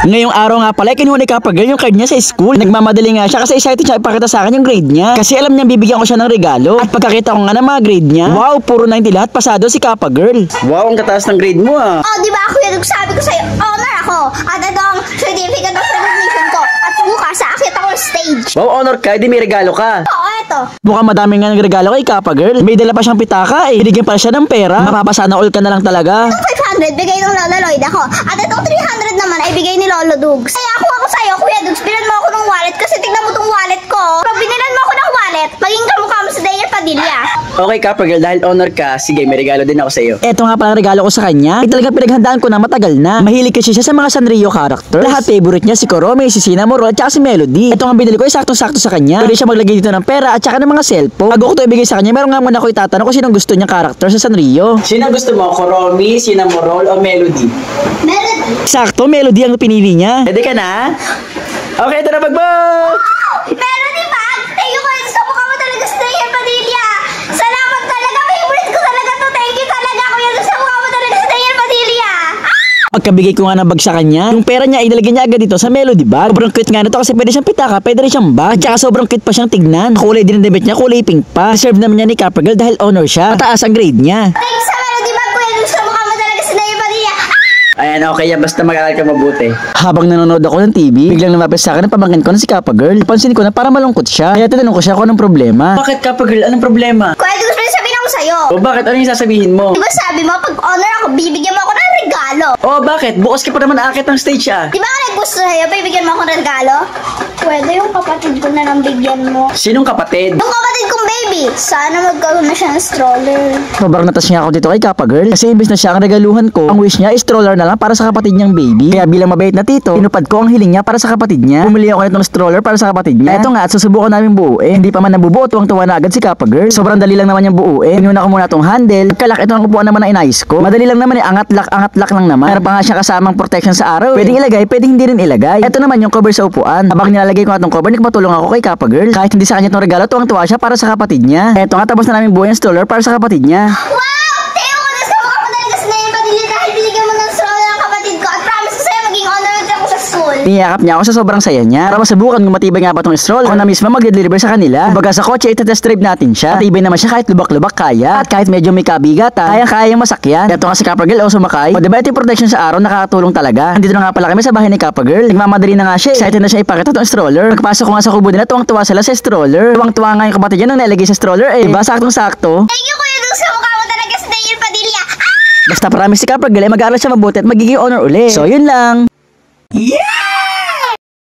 Ngayong araw nga pala, kinuha ni Kappa Girl yung card niya sa school. Nagmamadali nga siya kasi excited siya ipakita sa akin yung grade niya. Kasi alam niya bibigyan ko siya ng regalo. At pagkakita ko nga ng mga grade niya, wow, puro 90 lahat, pasado si Kappa Girl. Wow, ang kataas ng grade mo ah. Oh, di ba kuya, sabi ko sa'yo, honor ako. At ito ang certificate of recognition ko. At bukas, aakit ako stage. Wow, honor ka, di may regalo ka. Oo, eto. Mukhang madami nga ng regalo kay Kappa Girl. May dala pa siyang pitaka eh. Binigyan pa siya ng pera. Mapapasana all ka na lang talaga. Itong 500, bigay ng Lola Lloyd ako. At itong 300 naman ay bigay ni Lolo Dugs. Kaya ako sa'yo, Kuya Dugs, bilan mo ako ng wallet kasi tignan mo tong wallet ko. Pag binilan mo ako ng wallet, maging kamukha mo sa Dayer Padilla. Okay, Kappa Girl, dahil honor ka, sige, may regalo din ako sa'yo. Eto nga pala regalo ko sa kanya. Ay talagang pinaghandaan ko na matagal na. Mahilig kasi siya sa mga Sanrio characters. Lahat favorite niya si Kurome, si Cinnamoroll, at saka si Melody. Eto nga binili ko ay sakto-sakto sa kanya. Pwede siya maglagay dito ng pera at saka ng mga cellphone. Bago ko ito ibigay sa kanya, meron nga muna ako itatanong kung sinong gusto niyang character sa Sanrio. Sino gusto mo? Kurome, Cinnamoroll, o Melody? Melody. Sakto, Melody ang pinili niya. Pwede ka na? Okay, ito na Bagbog! Melody bag! Thank you, Kuya Dugs. Kamukha mo talaga sa Dayer Padilla. Salamat talaga. Favorite ko talaga to. Thank you talaga, Kuya Dugs. Kamukha mo talaga sa Dayer Padilla. Pagkabigay ko nga ng bag sa kanya, yung pera niya ilalagay niya agad dito sa Melody bag. Sobrang cute nga nito kasi pwede siyang pitaka, pwede rin siyang bag. At saka sobrang cute pa siyang tignan. Kulay din ang damit niya, kulay pink pa. Deserve naman niya ni Kappa Girl dahil honor siya. Mataas ang grade niya. Thanks sa Melody bag, Kuya Dugs. Kamukha mo talaga sa Dayer Padilla. Ayan, okay yan. Basta mag-aaral ka mabuti. Habang nanonood ako ng TV, biglang lumapit sa akin ang pamangkin ko na si Kappa Girl. Pansin ko na para malungkot siya. Kaya tinanong ko siya kung anong problema. Bakit Kappa Girl? Anong problema? Kuya Dugs, may sabihin ako sa'yo. O bakit? Ano yung sasabihin mo? Di ba sabi mo, pag honor ako, bibigyan mo ako ng regalo. O bakit? Bukas ka pa naman aakit ng stage ah. Di ba ka naggusto sa'yo, bibigyan mo ako ng regalo? Pwede yung kapatid ko na lang bigyan mo. Sinong kapatid? Yung kapatid kong baby, sana magkaroon na siya ng stroller. Sobrang natas niya ako dito kay Kappa Girl. Kasi imbes na siya ang regaluhan ko, ang wish niya is stroller na lang para sa kapatid niyang baby. Kaya bilang mabait na tito, inupad ko ang hiling niya para sa kapatid niya. Bumili ako nitong stroller para sa kapatid niya. Eto nga at susubukan namin buuin. Hindi pa man nabubuo, tuwang-tuwa na agad si Kappa Girl. Sobrang dali lang naman yung buuin. Inuna ko muna tong handle. Kalak ito ang upuan naman na inayos ko. Madali lang naman angat-lak lang naman. Meron pa nga siya kasamang protection sa araw. Pwedeng ilagay, pwedeng hindi rin ilagay. Eto naman yung cover sa upuan. Habang nilalagay ko nga tong cover, nagpatulong ako kay Kappa Girl. Kahit hindi sa kanya tong regalo, tuwang-tuwa siya para sa kapatid niya. Eto nga tapos na namin buuin yung stroller para sa kapatid niya. Wow! Teo ko na sa mukha mo talaga sa Dayer Padilla dahil binigyan mo ng stroller ang kapatid ko at promise ko sa'yo maging honored ako sa school. Niyakap niya ako sa sobrang saya niya. Para masubukan kung matibay nga ba tong stroller. Ako na mismo mag-deliver sa kanila. Kumbaga sa kotse, itatest drive natin siya. Matibay naman siya kahit lubak-lubak kaya. At kahit medyo may kabigatan, kaya yung masakyan. Ito nga si Kappa Girl, sumakay. O diba ito yung protection sa araw, nakakatulong talaga. Nandito na nga pala kami sa bahay ni Kappa Girl. Nagmamadali na nga siya. Excited na siya ipakita tong stroller. Pagpasok ko nga sa kubo nila, tuwang-tuwa sila sa stroller. Tuwang-tuwa nga yung kapatid niya nang nalagay sa stroller. Eh, diba? Saktong-sakto. Thank you, Kuya Dugs. Sa mukha mo talaga sa Dayer Padilla. Basta promise si Kappa Girl ay mag-aaral siya mabuti at magiging honor uli. So yun lang.